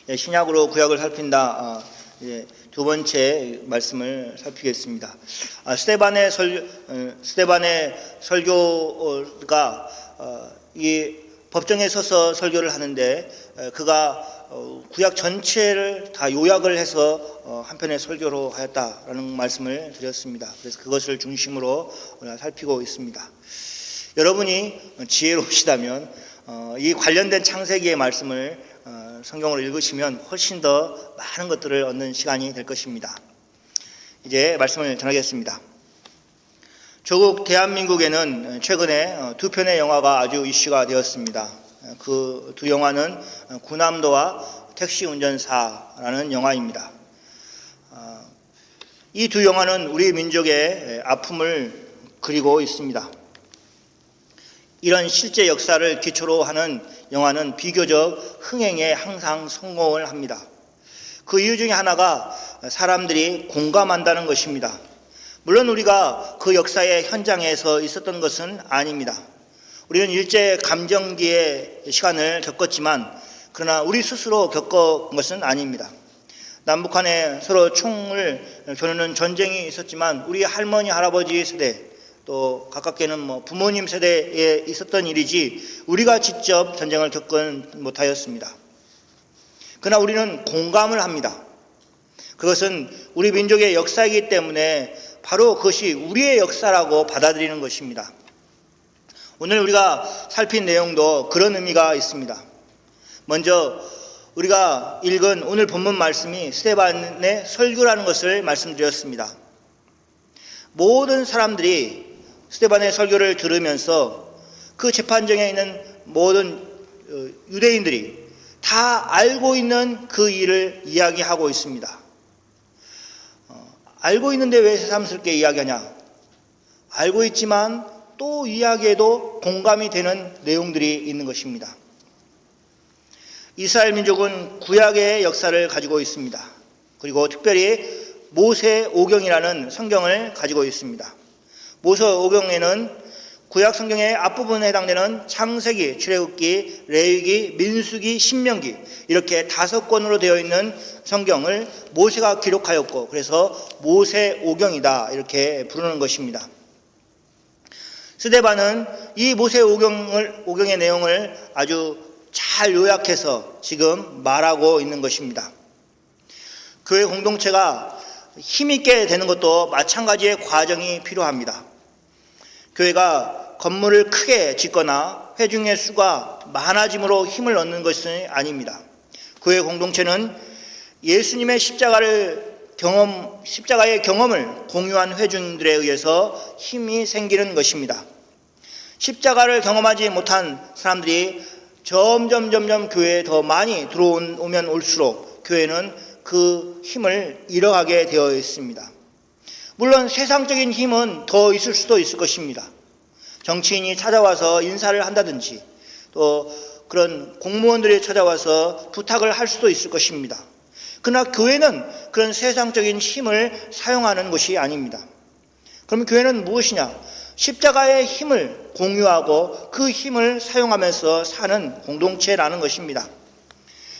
신약으로 구약을 살핀다. 두 번째 말씀을 살피겠습니다. 스데반의 설교가 이 법정에 서서 설교를 하는데 그가 구약 전체를 다 요약을 해서 한편의 설교로 하였다라는 말씀을 드렸습니다. 그래서 그것을 중심으로 살피고 있습니다. 여러분이 지혜로우시다면 이 관련된 창세기의 말씀을 성경으로 읽으시면 훨씬 더 많은 것들을 얻는 시간이 될 것입니다. 이제 말씀을 전하겠습니다. 조국 대한민국에는 최근에 두 편의 영화가 아주 이슈가 되었습니다. 그 두 영화는 구남도와 택시 운전사라는 영화입니다. 이 두 영화는 우리 민족의 아픔을 그리고 있습니다. 이런 실제 역사를 기초로 하는 영화는 비교적 흥행에 항상 성공을 합니다. 그 이유 중에 하나가 사람들이 공감한다는 것입니다. 물론 우리가 그 역사의 현장에서 있었던 것은 아닙니다. 우리는 일제 감정기의 시간을 겪었지만 그러나 우리 스스로 겪은 것은 아닙니다. 남북한에 서로 총을 겨누는 전쟁이 있었지만 우리 할머니 할아버지 세대 또 가깝게는 부모님 세대에 있었던 일이지 우리가 직접 전쟁을 겪은 못하였습니다. 그러나 우리는 공감을 합니다. 그것은 우리 민족의 역사이기 때문에 바로 그것이 우리의 역사라고 받아들이는 것입니다. 오늘 우리가 살핀 내용도 그런 의미가 있습니다. 먼저 우리가 읽은 오늘 본문 말씀이 스데반의 설교라는 것을 말씀드렸습니다. 모든 사람들이 스데반의 설교를 들으면서 그 재판정에 있는 모든 유대인들이 다 알고 있는 그 일을 이야기하고 있습니다. 알고 있는데 왜 새삼스럽게 이야기하냐? 알고 있지만 또 이야기해도 공감이 되는 내용들이 있는 것입니다. 이스라엘 민족은 구약의 역사를 가지고 있습니다. 그리고 특별히 모세오경이라는 성경을 가지고 있습니다. 모세오경에는 구약 성경의 앞부분에 해당되는 창세기, 출애굽기, 레위기, 민수기, 신명기 이렇게 5권으로 되어 있는 성경을 모세가 기록하였고 그래서 모세오경이다 이렇게 부르는 것입니다. 스데반은 이 모세오경의 내용을 아주 잘 요약해서 지금 말하고 있는 것입니다. 교회 공동체가 힘있게 되는 것도 마찬가지의 과정이 필요합니다. 교회가 건물을 크게 짓거나 회중의 수가 많아짐으로 힘을 얻는 것은 아닙니다. 교회 공동체는 예수님의 십자가의 경험을 공유한 회중들에 의해서 힘이 생기는 것입니다. 십자가를 경험하지 못한 사람들이 점점 교회에 더 많이 들어오면 올수록 교회는 그 힘을 잃어가게 되어 있습니다. 물론 세상적인 힘은 더 있을 수도 있을 것입니다. 정치인이 찾아와서 인사를 한다든지 또 그런 공무원들이 찾아와서 부탁을 할 수도 있을 것입니다. 그러나 교회는 그런 세상적인 힘을 사용하는 것이 아닙니다. 그럼 교회는 무엇이냐? 십자가의 힘을 공유하고 그 힘을 사용하면서 사는 공동체라는 것입니다.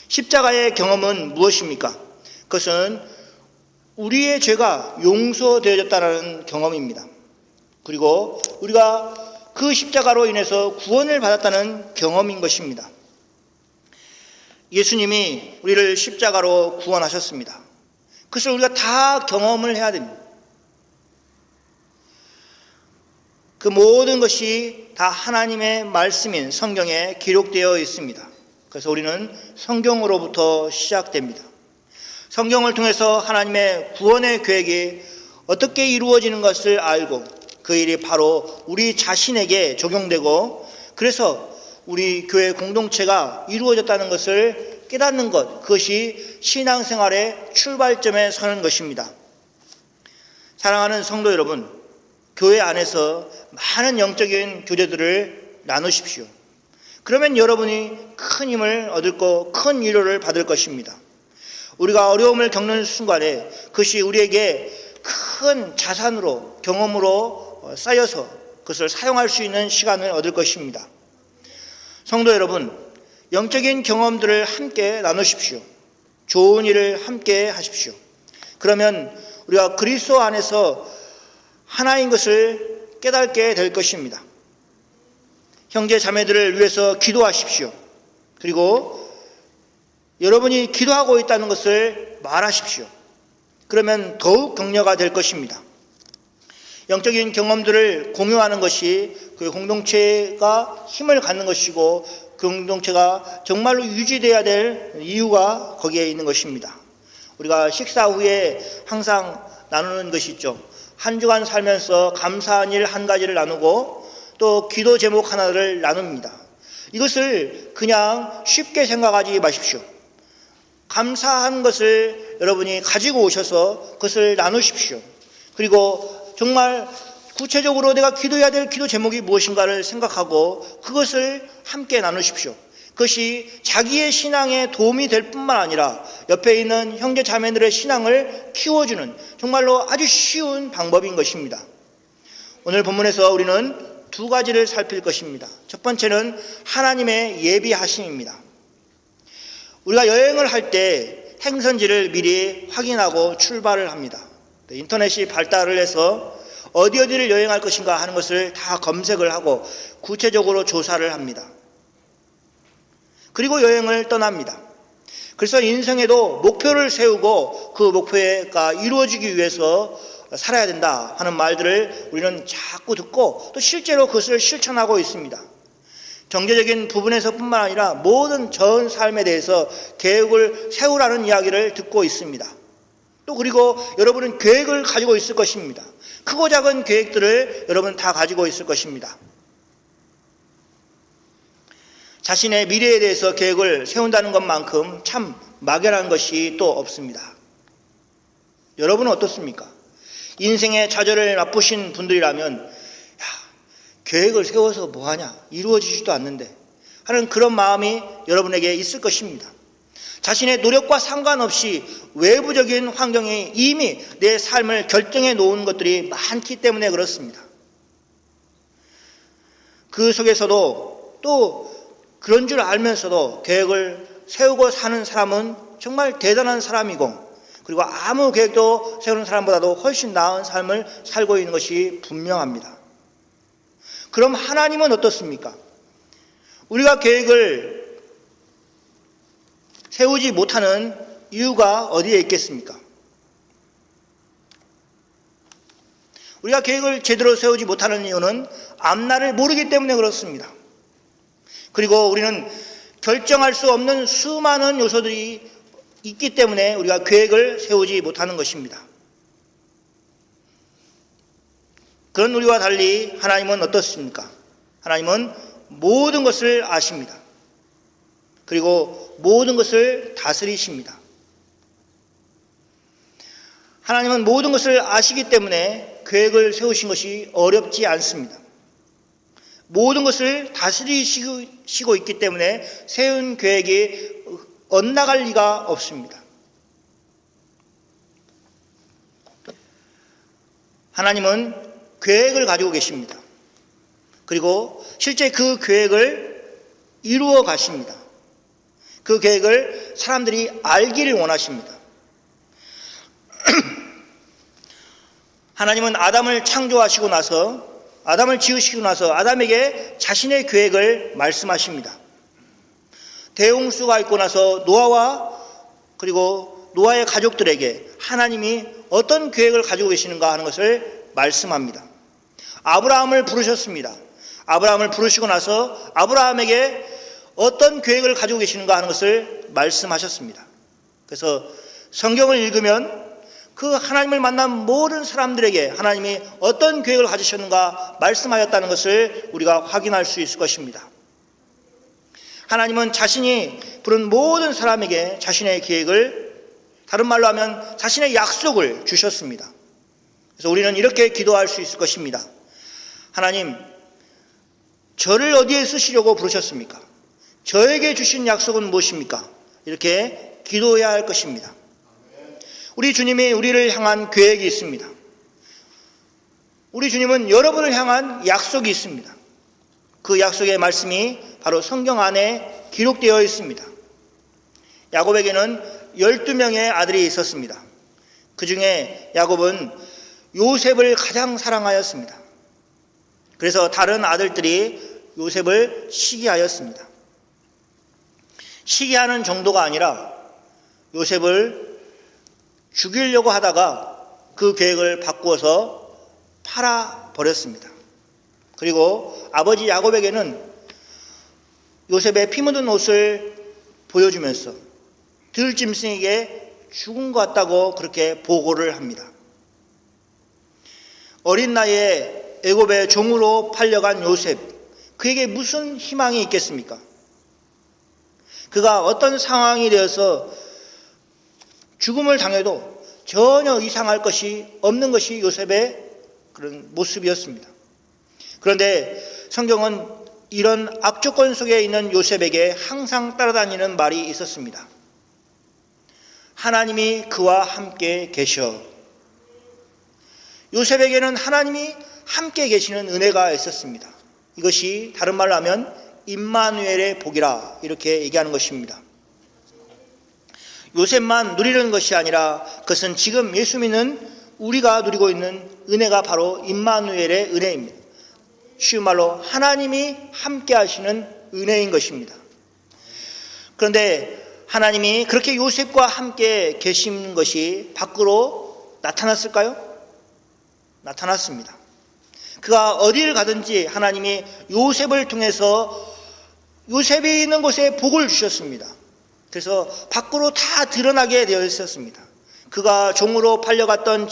십자가의 경험은 무엇입니까? 그것은 우리의 죄가 용서되어졌다는 경험입니다. 그리고 우리가 그 십자가로 인해서 구원을 받았다는 경험인 것입니다. 예수님이 우리를 십자가로 구원하셨습니다. 그것을 우리가 다 경험을 해야 됩니다. 그 모든 것이 다 하나님의 말씀인 성경에 기록되어 있습니다. 그래서 우리는 성경으로부터 시작됩니다. 성경을 통해서 하나님의 구원의 계획이 어떻게 이루어지는 것을 알고 그 일이 바로 우리 자신에게 적용되고 그래서 우리 교회 공동체가 이루어졌다는 것을 깨닫는 것, 그것이 신앙생활의 출발점에 서는 것입니다. 사랑하는 성도 여러분, 교회 안에서 많은 영적인 교제들을 나누십시오. 그러면 여러분이 큰 힘을 얻을 거, 큰 위로를 받을 것입니다. 우리가 어려움을 겪는 순간에 그것이 우리에게 큰 자산으로, 경험으로 쌓여서 그것을 사용할 수 있는 시간을 얻을 것입니다. 성도 여러분, 영적인 경험들을 함께 나누십시오. 좋은 일을 함께 하십시오. 그러면 우리가 그리스도 안에서 하나인 것을 깨닫게 될 것입니다. 형제 자매들을 위해서 기도하십시오. 그리고 여러분이 기도하고 있다는 것을 말하십시오. 그러면 더욱 격려가 될 것입니다. 영적인 경험들을 공유하는 것이 그 공동체가 힘을 갖는 것이고 그 공동체가 정말로 유지되어야 될 이유가 거기에 있는 것입니다. 우리가 식사 후에 항상 나누는 것이 있죠. 한 주간 살면서 감사한 일 한 가지를 나누고 또 기도 제목 하나를 나눕니다. 이것을 그냥 쉽게 생각하지 마십시오. 감사한 것을 여러분이 가지고 오셔서 그것을 나누십시오. 그리고 정말 구체적으로 내가 기도해야 될 기도 제목이 무엇인가를 생각하고 그것을 함께 나누십시오. 그것이 자기의 신앙에 도움이 될 뿐만 아니라 옆에 있는 형제 자매들의 신앙을 키워주는 정말로 아주 쉬운 방법인 것입니다. 오늘 본문에서 우리는 두 가지를 살필 것입니다. 첫 번째는 하나님의 예비하심입니다. 우리가 여행을 할 때 행선지를 미리 확인하고 출발을 합니다. 인터넷이 발달을 해서 어디를 여행할 것인가 하는 것을 다 검색을 하고 구체적으로 조사를 합니다. 그리고 여행을 떠납니다. 그래서 인생에도 목표를 세우고 그 목표가 이루어지기 위해서 살아야 된다 하는 말들을 우리는 자꾸 듣고 또 실제로 그것을 실천하고 있습니다. 경제적인 부분에서 뿐만 아니라 모든 전 삶에 대해서 계획을 세우라는 이야기를 듣고 있습니다. 또 그리고 여러분은 계획을 가지고 있을 것입니다. 크고 작은 계획들을 여러분 다 가지고 있을 것입니다. 자신의 미래에 대해서 계획을 세운다는 것만큼 참 막연한 것이 또 없습니다. 여러분은 어떻습니까? 인생의 좌절을 맛보신 분들이라면 계획을 세워서 뭐하냐, 이루어지지도 않는데 하는 그런 마음이 여러분에게 있을 것입니다. 자신의 노력과 상관없이 외부적인 환경이 이미 내 삶을 결정해 놓은 것들이 많기 때문에 그렇습니다. 그 속에서도 또 그런 줄 알면서도 계획을 세우고 사는 사람은 정말 대단한 사람이고 그리고 아무 계획도 세우는 사람보다도 훨씬 나은 삶을 살고 있는 것이 분명합니다. 그럼 하나님은 어떻습니까? 우리가 계획을 세우지 못하는 이유가 어디에 있겠습니까? 우리가 계획을 제대로 세우지 못하는 이유는 앞날을 모르기 때문에 그렇습니다. 그리고 우리는 결정할 수 없는 수많은 요소들이 있기 때문에 우리가 계획을 세우지 못하는 것입니다. 그런 우리와 달리 하나님은 어떻습니까? 하나님은 모든 것을 아십니다. 그리고 모든 것을 다스리십니다. 하나님은 모든 것을 아시기 때문에 계획을 세우신 것이 어렵지 않습니다. 모든 것을 다스리시고 있기 때문에 세운 계획이 엇나갈 리가 없습니다. 하나님은 계획을 가지고 계십니다. 그리고 실제 그 계획을 이루어 가십니다. 그 계획을 사람들이 알기를 원하십니다. 하나님은 아담을 창조하시고 나서 아담을 지으시고 나서 아담에게 자신의 계획을 말씀하십니다. 대홍수가 있고 나서 노아와 그리고 노아의 가족들에게 하나님이 어떤 계획을 가지고 계시는가 하는 것을 말씀합니다. 아브라함을 부르셨습니다. 아브라함을 부르시고 나서 아브라함에게 어떤 계획을 가지고 계시는가 하는 것을 말씀하셨습니다. 그래서 성경을 읽으면 그 하나님을 만난 모든 사람들에게 하나님이 어떤 계획을 가지셨는가 말씀하였다는 것을 우리가 확인할 수 있을 것입니다. 하나님은 자신이 부른 모든 사람에게 자신의 계획을, 다른 말로 하면 자신의 약속을 주셨습니다. 그래서 우리는 이렇게 기도할 수 있을 것입니다. 하나님, 저를 어디에 쓰시려고 부르셨습니까? 저에게 주신 약속은 무엇입니까? 이렇게 기도해야 할 것입니다. 우리 주님이 우리를 향한 계획이 있습니다. 우리 주님은 여러분을 향한 약속이 있습니다. 그 약속의 말씀이 바로 성경 안에 기록되어 있습니다. 야곱에게는 12명의 아들이 있었습니다. 그 중에 야곱은 요셉을 가장 사랑하였습니다. 그래서 다른 아들들이 요셉을 시기하였습니다. 시기하는 정도가 아니라 요셉을 죽이려고 하다가 그 계획을 바꾸어서 팔아버렸습니다. 그리고 아버지 야곱에게는 요셉의 피 묻은 옷을 보여주면서 들짐승에게 죽은 것 같다고 그렇게 보고를 합니다. 어린 나이에 애굽의 종으로 팔려간 요셉, 그에게 무슨 희망이 있겠습니까? 그가 어떤 상황이 되어서 죽음을 당해도 전혀 이상할 것이 없는 것이 요셉의 그런 모습이었습니다. 그런데 성경은 이런 악조건 속에 있는 요셉에게 항상 따라다니는 말이 있었습니다. 하나님이 그와 함께 계셔. 요셉에게는 하나님이 함께 계시는 은혜가 있었습니다. 이것이 다른 말로 하면 임마누엘의 복이라 이렇게 얘기하는 것입니다. 요셉만 누리는 것이 아니라 그것은 지금 예수 믿는 우리가 누리고 있는 은혜가 바로 임마누엘의 은혜입니다. 쉬운 말로 하나님이 함께 하시는 은혜인 것입니다. 그런데 하나님이 그렇게 요셉과 함께 계신 것이 밖으로 나타났을까요? 나타났습니다. 그가 어디를 가든지 하나님이 요셉을 통해서 요셉이 있는 곳에 복을 주셨습니다. 그래서 밖으로 다 드러나게 되어 있었습니다. 그가 종으로 팔려갔던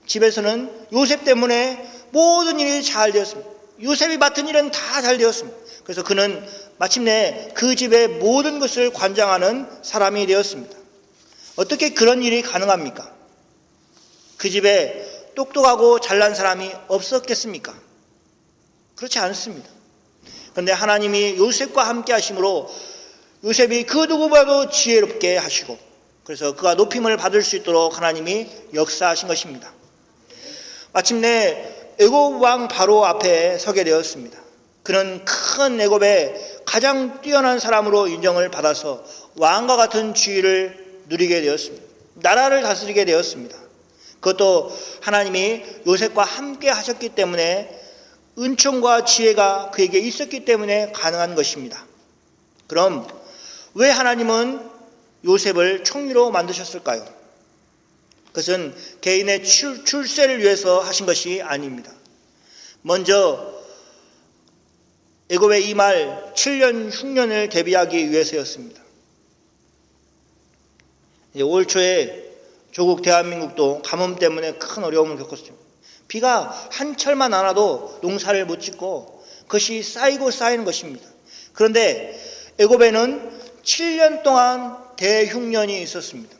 집에서는 요셉 때문에 모든 일이 잘 되었습니다. 요셉이 맡은 일은 다 잘 되었습니다. 그래서 그는 마침내 그 집의 모든 것을 관장하는 사람이 되었습니다. 어떻게 그런 일이 가능합니까? 그 집에 똑똑하고 잘난 사람이 없었겠습니까? 그렇지 않습니다. 그런데 하나님이 요셉과 함께 하심으로 요셉이 그 누구보다도 지혜롭게 하시고 그래서 그가 높임을 받을 수 있도록 하나님이 역사하신 것입니다. 마침내 애굽 왕 바로 앞에 서게 되었습니다. 그는 큰 애굽의 가장 뛰어난 사람으로 인정을 받아서 왕과 같은 지위를 누리게 되었습니다. 나라를 다스리게 되었습니다. 그것도 하나님이 요셉과 함께 하셨기 때문에 은총과 지혜가 그에게 있었기 때문에 가능한 것입니다. 그럼 왜 하나님은 요셉을 총리로 만드셨을까요? 그것은 개인의 출세를 위해서 하신 것이 아닙니다. 먼저 애굽에 임할 7년 흉년을 대비하기 위해서였습니다. 올 초에 조국 대한민국도 가뭄 때문에 큰 어려움을 겪었죠. 비가 한철만 안 와도 농사를 못 짓고 그것이 쌓이고 쌓이는 것입니다. 그런데 애굽에는 7년 동안 대흉년이 있었습니다.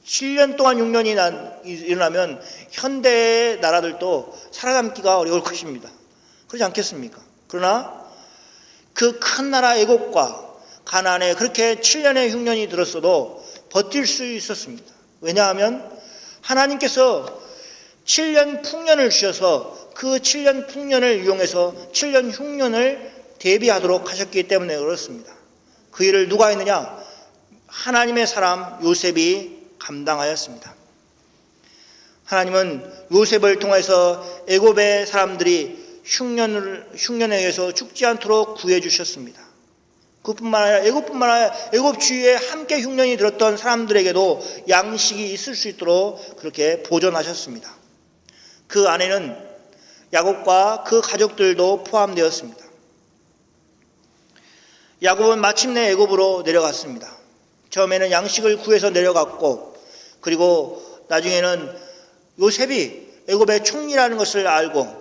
7년 동안 흉년이 일어나면 현대의 나라들도 살아남기가 어려울 것입니다. 그렇지 않겠습니까? 그러나 그 큰 나라 애굽과 가나안에 그렇게 7년의 흉년이 들었어도 버틸 수 있었습니다. 왜냐하면 하나님께서 7년 풍년을 주셔서 그 7년 풍년을 이용해서 7년 흉년을 대비하도록 하셨기 때문에 그렇습니다. 그 일을 누가 했느냐? 하나님의 사람 요셉이 감당하였습니다. 하나님은 요셉을 통해서 애굽의 사람들이 흉년에 의해서 죽지 않도록 구해 주셨습니다. 그뿐만 아니라 애굽뿐만 아니라 애굽 주위에 함께 흉년이 들었던 사람들에게도 양식이 있을 수 있도록 그렇게 보존하셨습니다. 그 안에는 야곱과 그 가족들도 포함되었습니다. 야곱은 마침내 애굽으로 내려갔습니다. 처음에는 양식을 구해서 내려갔고 그리고 나중에는 요셉이 애굽의 총리라는 것을 알고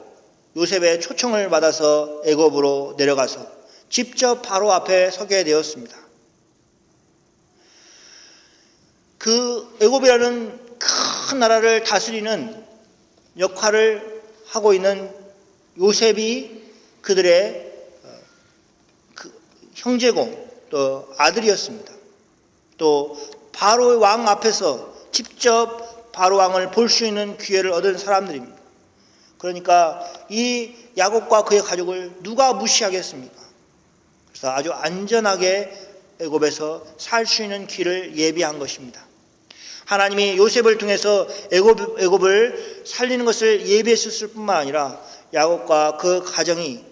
요셉의 초청을 받아서 애굽으로 내려가서 직접 바로 앞에 서게 되었습니다. 그 애굽이라는 큰 나라를 다스리는 역할을 하고 있는 요셉이 그들의 형제고 또 아들이었습니다. 또 바로 왕 앞에서 직접 바로 왕을 볼 수 있는 기회를 얻은 사람들입니다. 그러니까 이 야곱과 그의 가족을 누가 무시하겠습니까? 그래서 아주 안전하게 애굽에서 살 수 있는 길을 예비한 것입니다. 하나님이 요셉을 통해서 애굽을 살리는 것을 예비했을 뿐만 아니라 야곱과 그 가정이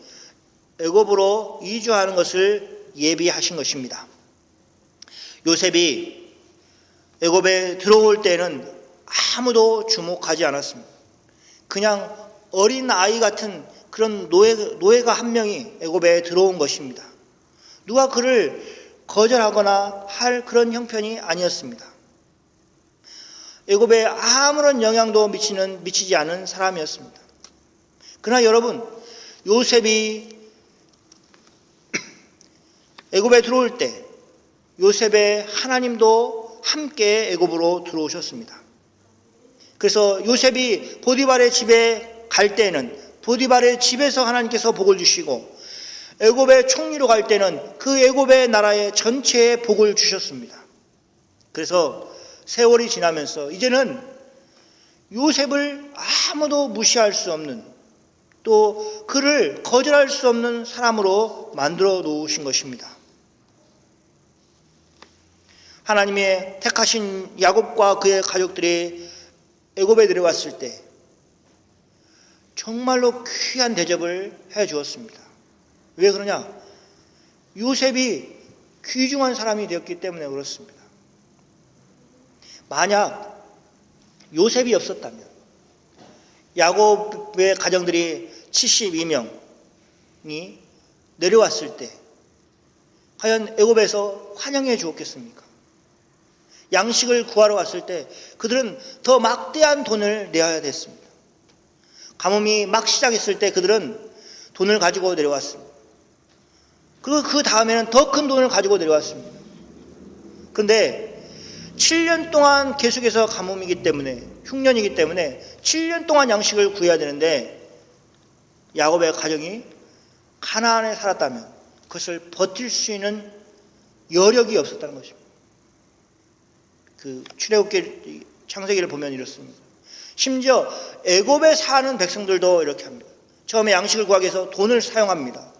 애굽으로 이주하는 것을 예비하신 것입니다. 요셉이 애굽에 들어올 때는 아무도 주목하지 않았습니다. 그냥 어린 아이 같은 그런 노예가 한 명이 애굽에 들어온 것입니다. 누가 그를 거절하거나 할 그런 형편이 아니었습니다. 애굽에 아무런 영향도 미치지 않은 사람이었습니다. 그러나 여러분, 요셉이 애굽에 들어올 때 요셉의 하나님도 함께 애굽으로 들어오셨습니다. 그래서 요셉이 보디발의 집에 갈 때는 보디발의 집에서 하나님께서 복을 주시고 애굽의 총리로 갈 때는 그 애굽의 나라의 전체에 복을 주셨습니다. 그래서 세월이 지나면서 이제는 요셉을 아무도 무시할 수 없는, 또 그를 거절할 수 없는 사람으로 만들어 놓으신 것입니다. 하나님의 택하신 야곱과 그의 가족들이 애굽에 내려왔을 때 정말로 귀한 대접을 해 주었습니다. 왜 그러냐? 요셉이 귀중한 사람이 되었기 때문에 그렇습니다. 만약 요셉이 없었다면 야곱의 가정들이 72명이 내려왔을 때 과연 애굽에서 환영해 주었겠습니까? 양식을 구하러 왔을 때 그들은 더 막대한 돈을 내야 됐습니다. 가뭄이 막 시작했을 때 그들은 돈을 가지고 내려왔습니다. 그리고 그 다음에는 더 큰 돈을 가지고 내려왔습니다. 그런데 7년 동안 계속해서 가뭄이기 때문에, 흉년이기 때문에 7년 동안 양식을 구해야 되는데 야곱의 가정이 가나안에 살았다면 그것을 버틸 수 있는 여력이 없었다는 것입니다. 그 출애굽기 창세기를 보면 이렇습니다. 심지어 애굽에 사는 백성들도 이렇게 합니다. 처음에 양식을 구하기 위해서 돈을 사용합니다.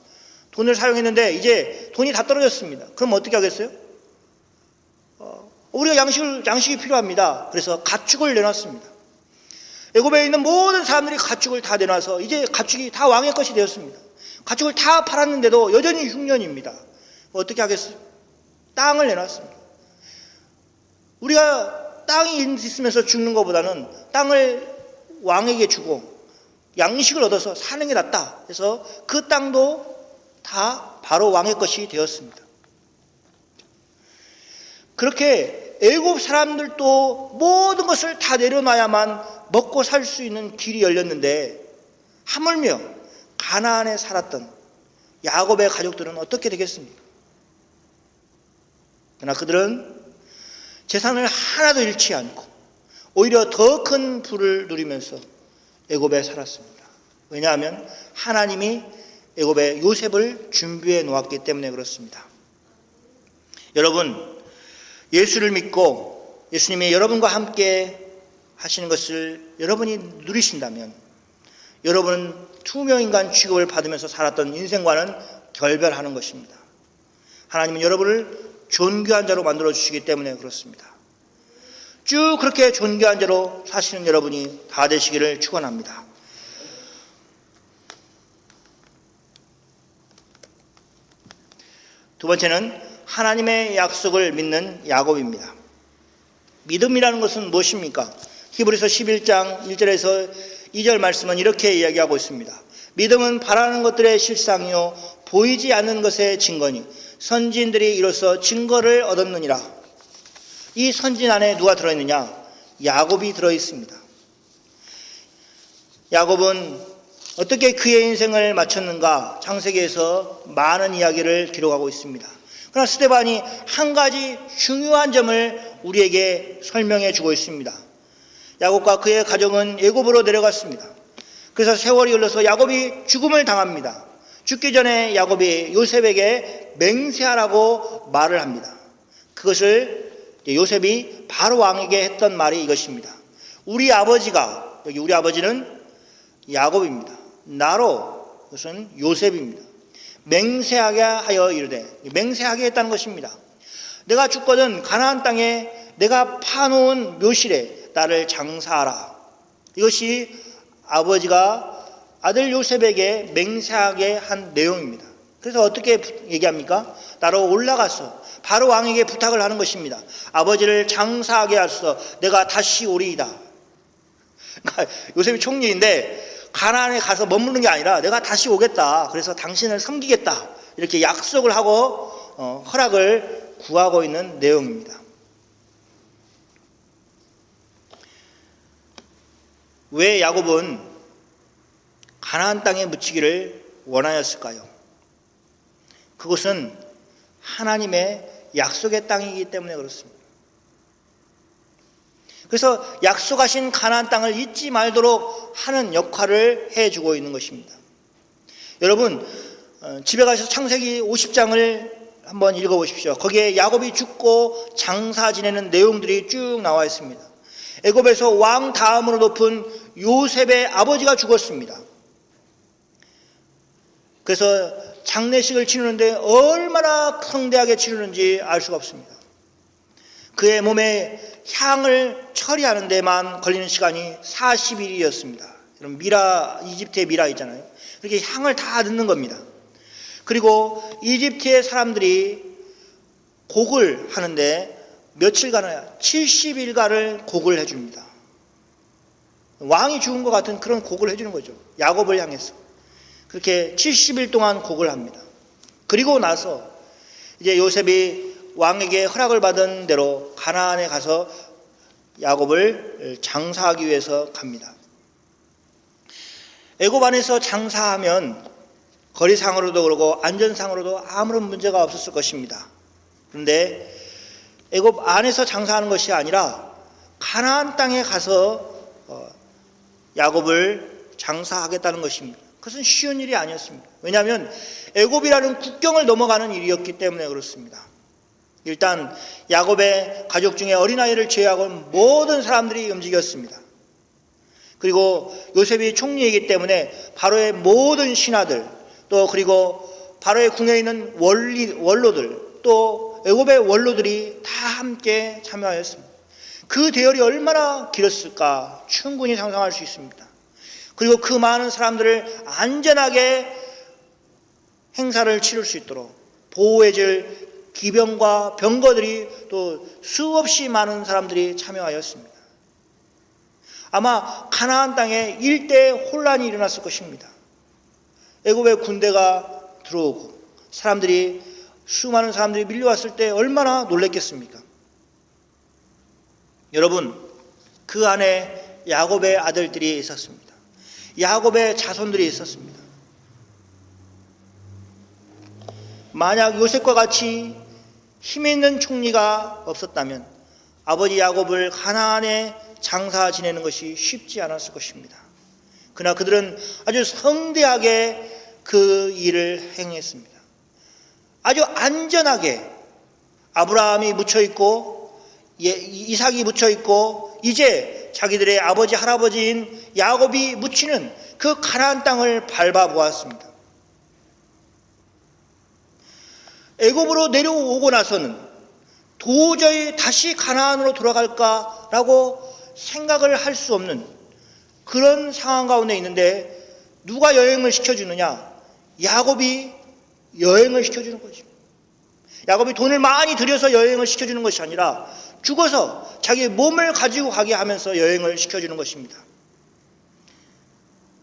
돈을 사용했는데 이제 돈이 다 떨어졌습니다. 그럼 어떻게 하겠어요? 우리가 양식이 필요합니다. 그래서 가축을 내놨습니다. 애굽에 있는 모든 사람들이 가축을 다 내놔서 이제 가축이 다 왕의 것이 되었습니다. 가축을 다 팔았는데도 여전히 흉년입니다. 어떻게 하겠어요? 땅을 내놨습니다. 우리가 땅이 있으면서 죽는 것보다는 땅을 왕에게 주고 양식을 얻어서 사는 게 낫다 해서 그 땅도 다 바로 왕의 것이 되었습니다. 그렇게 애굽 사람들도 모든 것을 다 내려놔야만 먹고 살 수 있는 길이 열렸는데 하물며 가나안에 살았던 야곱의 가족들은 어떻게 되겠습니까? 그러나 그들은 재산을 하나도 잃지 않고 오히려 더 큰 부를 누리면서 애굽에 살았습니다. 왜냐하면 하나님이 애굽에 요셉을 준비해 놓았기 때문에 그렇습니다. 여러분, 예수를 믿고 예수님이 여러분과 함께 하시는 것을 여러분이 누리신다면 여러분은 투명인간 취급을 받으면서 살았던 인생과는 결별하는 것입니다. 하나님은 여러분을 존귀한 자로 만들어 주시기 때문에 그렇습니다. 쭉 그렇게 존귀한 자로 사시는 여러분이 다 되시기를 축원합니다. 두 번째는 하나님의 약속을 믿는 야곱입니다. 믿음이라는 것은 무엇입니까? 히브리서 11장 1절에서 2절 말씀은 이렇게 이야기하고 있습니다. 믿음은 바라는 것들의 실상이요 보이지 않는 것의 증거니 선지인들이 이로써 증거를 얻었느니라. 이 선진 안에 누가 들어있느냐? 야곱이 들어있습니다. 야곱은 어떻게 그의 인생을 마쳤는가? 창세기에서 많은 이야기를 기록하고 있습니다. 그러나 스데반이 한 가지 중요한 점을 우리에게 설명해 주고 있습니다. 야곱과 그의 가족은 애굽으로 내려갔습니다. 그래서 세월이 흘러서 야곱이 죽음을 당합니다. 죽기 전에 야곱이 요셉에게 맹세하라고 말을 합니다. 그것을 요셉이 바로 왕에게 했던 말이 이것입니다. 우리 아버지가, 여기 우리 아버지는 야곱입니다. 나로, 그것은 요셉입니다. 맹세하게 하여 이르되, 맹세하게 했다는 것입니다. 내가 죽거든 가나안 땅에 내가 파놓은 묘실에 나를 장사하라. 이것이 아버지가 아들 요셉에게 맹세하게 한 내용입니다. 그래서 어떻게 얘기합니까? 나로 올라가서 바로 왕에게 부탁을 하는 것입니다. 아버지를 장사하게 하소서. 내가 다시 오리이다. 그러니까 요셉이 총리인데 가나안에 가서 머무는 게 아니라 내가 다시 오겠다. 그래서 당신을 섬기겠다. 이렇게 약속을 하고 허락을 구하고 있는 내용입니다. 왜 야곱은 가나안 땅에 묻히기를 원하였을까요? 그것은 하나님의 약속의 땅이기 때문에 그렇습니다. 그래서 약속하신 가나안 땅을 잊지 말도록 하는 역할을 해주고 있는 것입니다. 여러분, 집에 가셔서 창세기 50장을 한번 읽어보십시오. 거기에 야곱이 죽고 장사 지내는 내용들이 쭉 나와 있습니다. 애굽에서 왕 다음으로 높은 요셉의 아버지가 죽었습니다. 그래서 장례식을 치르는데 얼마나 성대하게 치르는지 알 수가 없습니다. 그의 몸에 향을 처리하는 데만 걸리는 시간이 40일이었습니다. 여러분, 미라, 이집트의 미라 있잖아요. 그렇게 향을 다 넣는 겁니다. 그리고 이집트의 사람들이 곡을 하는데 며칠간을 70일간을 곡을 해줍니다. 왕이 죽은 것 같은 그런 곡을 해주는 거죠. 야곱을 향해서 그렇게 70일 동안 곡을 합니다. 그리고 나서 이제 요셉이 왕에게 허락을 받은 대로 가나안에 가서 야곱을 장사하기 위해서 갑니다. 애굽 안에서 장사하면 거리상으로도 그러고 안전상으로도 아무런 문제가 없었을 것입니다. 그런데 애굽 안에서 장사하는 것이 아니라 가나안 땅에 가서 야곱을 장사하겠다는 것입니다. 그것은 쉬운 일이 아니었습니다. 왜냐하면 애굽이라는 국경을 넘어가는 일이었기 때문에 그렇습니다. 일단 야곱의 가족 중에 어린아이를 제외하고 모든 사람들이 움직였습니다. 그리고 요셉이 총리이기 때문에 바로의 모든 신하들, 또 그리고 바로의 궁에 있는 원로들, 또 애굽의 원로들이 다 함께 참여하였습니다. 그 대열이 얼마나 길었을까 충분히 상상할 수 있습니다. 그리고 그 많은 사람들을 안전하게 행사를 치를 수 있도록 보호해줄 기병과 병거들이 또 수없이 많은 사람들이 참여하였습니다. 아마 가나안 땅에 일대 혼란이 일어났을 것입니다. 애굽의 군대가 들어오고 수많은 사람들이 밀려왔을 때 얼마나 놀랬겠습니까? 여러분, 그 안에 야곱의 아들들이 있었습니다. 야곱의 자손들이 있었습니다. 만약 요셉과 같이 힘 있는 총리가 없었다면 아버지 야곱을 가나안에 장사 지내는 것이 쉽지 않았을 것입니다. 그러나 그들은 아주 성대하게 그 일을 행했습니다. 아주 안전하게 아브라함이 묻혀있고 이삭이 묻혀있고 이제 자기들의 아버지 할아버지인 야곱이 묻히는 그 가나안 땅을 밟아보았습니다. 애굽으로 내려오고 나서는 도저히 다시 가나안으로 돌아갈까라고 생각을 할 수 없는 그런 상황 가운데 있는데 누가 여행을 시켜주느냐? 야곱이 여행을 시켜주는 거죠. 야곱이 돈을 많이 들여서 여행을 시켜주는 것이 아니라 죽어서 자기 몸을 가지고 가게 하면서 여행을 시켜주는 것입니다.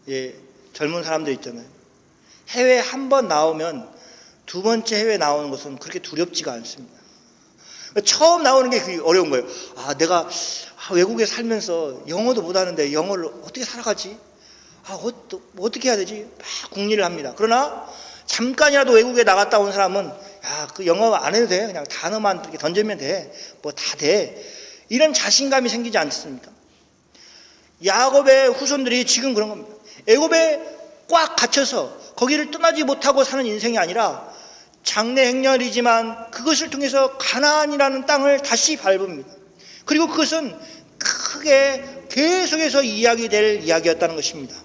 예, 젊은 사람들 있잖아요. 해외 한 번 나오면 두 번째 해외 나오는 것은 그렇게 두렵지가 않습니다. 처음 나오는 게 그게 어려운 거예요. 내가 외국에 살면서 영어도 못하는데 영어를 어떻게 살아가지? 어떻게 해야 되지? 막 궁리를 합니다. 그러나 잠깐이라도 외국에 나갔다 온 사람은 그 영어 안 해도 돼. 그냥 단어만 이렇게 던지면 돼. 뭐 다 돼. 이런 자신감이 생기지 않습니까? 야곱의 후손들이 지금 그런 겁니다. 애굽에 꽉 갇혀서 거기를 떠나지 못하고 사는 인생이 아니라 장래 행렬이지만 그것을 통해서 가나안이라는 땅을 다시 밟습니다. 그리고 그것은 크게 계속해서 이야기될 이야기였다는 것입니다.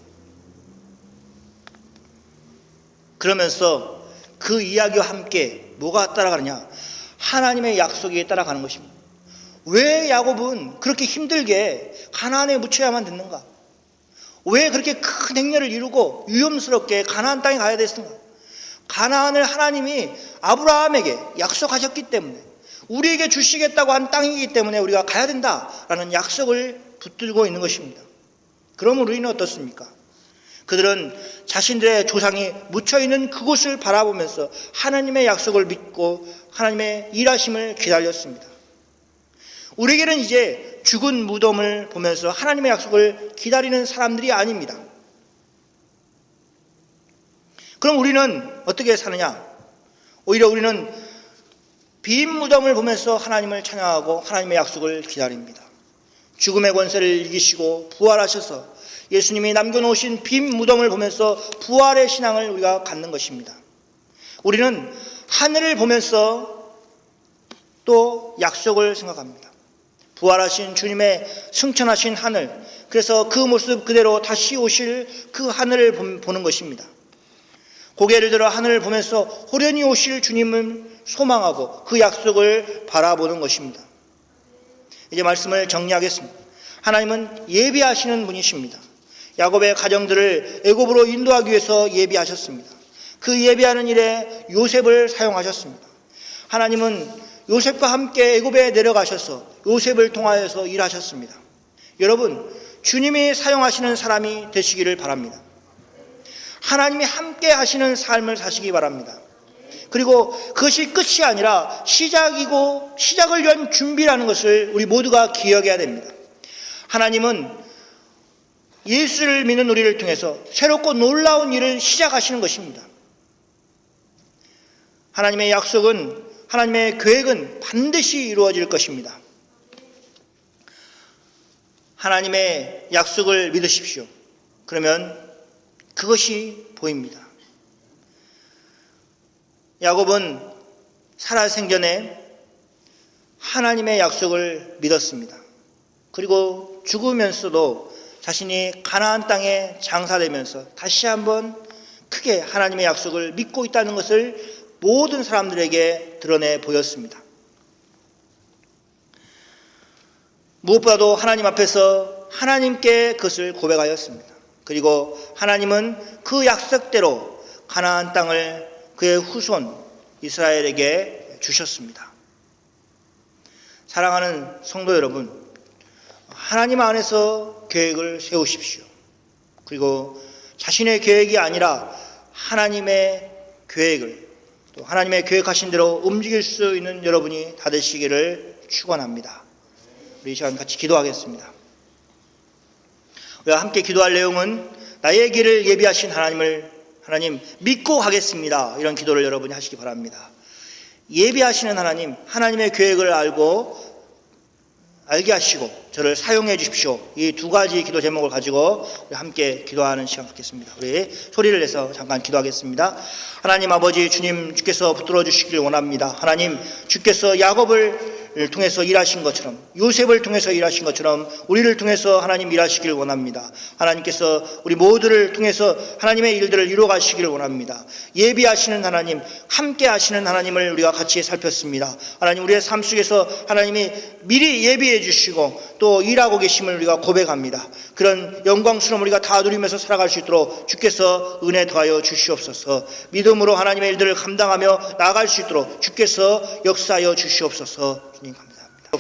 그러면서 그 이야기와 함께 뭐가 따라가느냐? 하나님의 약속에 따라가는 것입니다. 왜 야곱은 그렇게 힘들게 가나안에 묻혀야만 됐는가? 왜 그렇게 큰 행렬을 이루고 위험스럽게 가나안 땅에 가야 됐는가? 가나안을 하나님이 아브라함에게 약속하셨기 때문에, 우리에게 주시겠다고 한 땅이기 때문에 우리가 가야 된다라는 약속을 붙들고 있는 것입니다. 그럼 우리는 어떻습니까? 그들은 자신들의 조상이 묻혀있는 그곳을 바라보면서 하나님의 약속을 믿고 하나님의 일하심을 기다렸습니다. 우리에게는 이제 죽은 무덤을 보면서 하나님의 약속을 기다리는 사람들이 아닙니다. 그럼 우리는 어떻게 사느냐? 오히려 우리는 빈 무덤을 보면서 하나님을 찬양하고 하나님의 약속을 기다립니다. 죽음의 권세를 이기시고 부활하셔서 예수님이 남겨놓으신 빈 무덤을 보면서 부활의 신앙을 우리가 갖는 것입니다. 우리는 하늘을 보면서 또 약속을 생각합니다. 부활하신 주님의 승천하신 하늘, 그래서 그 모습 그대로 다시 오실 그 하늘을 보는 것입니다. 고개를 들어 하늘을 보면서 호련히 오실 주님을 소망하고 그 약속을 바라보는 것입니다. 이제 말씀을 정리하겠습니다. 하나님은 예비하시는 분이십니다. 야곱의 가정들을 애굽으로 인도하기 위해서 예비하셨습니다. 그 예비하는 일에 요셉을 사용하셨습니다. 하나님은 요셉과 함께 애굽에 내려가셔서 요셉을 통하여서 일하셨습니다. 여러분, 주님이 사용하시는 사람이 되시기를 바랍니다. 하나님이 함께 하시는 삶을 사시기 바랍니다. 그리고 그것이 끝이 아니라 시작이고 시작을 위한 준비라는 것을 우리 모두가 기억해야 됩니다. 하나님은 예수를 믿는 우리를 통해서 새롭고 놀라운 일을 시작하시는 것입니다. 하나님의 약속은, 하나님의 계획은 반드시 이루어질 것입니다. 하나님의 약속을 믿으십시오. 그러면 그것이 보입니다. 야곱은 살아생전에 하나님의 약속을 믿었습니다. 그리고 죽으면서도 자신이 가나안 땅에 장사되면서 다시 한번 크게 하나님의 약속을 믿고 있다는 것을 모든 사람들에게 드러내 보였습니다. 무엇보다도 하나님 앞에서 하나님께 그것을 고백하였습니다. 그리고 하나님은 그 약속대로 가나안 땅을 그의 후손 이스라엘에게 주셨습니다. 사랑하는 성도 여러분, 하나님 안에서 계획을 세우십시오. 그리고 자신의 계획이 아니라 하나님의 계획을, 또 하나님의 계획하신 대로 움직일 수 있는 여러분이 다 되시기를 축원합니다. 우리 이 시간 같이 기도하겠습니다. 우리가 함께 기도할 내용은 나의 길을 예비하신 하나님 믿고 가겠습니다. 이런 기도를 여러분이 하시기 바랍니다. 예비하시는 하나님, 하나님의 계획을 알게 하시고 저를 사용해 주십시오. 이 두 가지 기도 제목을 가지고 우리 함께 기도하는 시간 갖겠습니다. 우리 소리를 내서 잠깐 기도하겠습니다. 하나님 아버지, 주님 주께서 붙들어 주시길 원합니다. 하나님 주께서 야곱을 통해서 일하신 것처럼, 요셉을 통해서 일하신 것처럼 우리를 통해서 하나님 일하시길 원합니다. 하나님께서 우리 모두를 통해서 하나님의 일들을 이루어 가시기를 원합니다. 예비하시는 하나님, 함께 하시는 하나님을 우리가 같이 살폈습니다. 하나님, 우리의 삶 속에서 하나님이 미리 예비해 주시고 또 일하고 계심을 우리가 고백합니다. 그런 영광스러움 우리가 다 누리면서 살아갈 수 있도록 주께서 은혜 더하여 주시옵소서. 믿음으로 하나님의 일들을 감당하며 나아갈 수 있도록 주께서 역사하여 주시옵소서. 주님 감사합니다.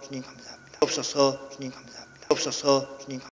주님 감사합니다. 주님 감사합니다. 주님 감사합니다. 주님 감사합니다.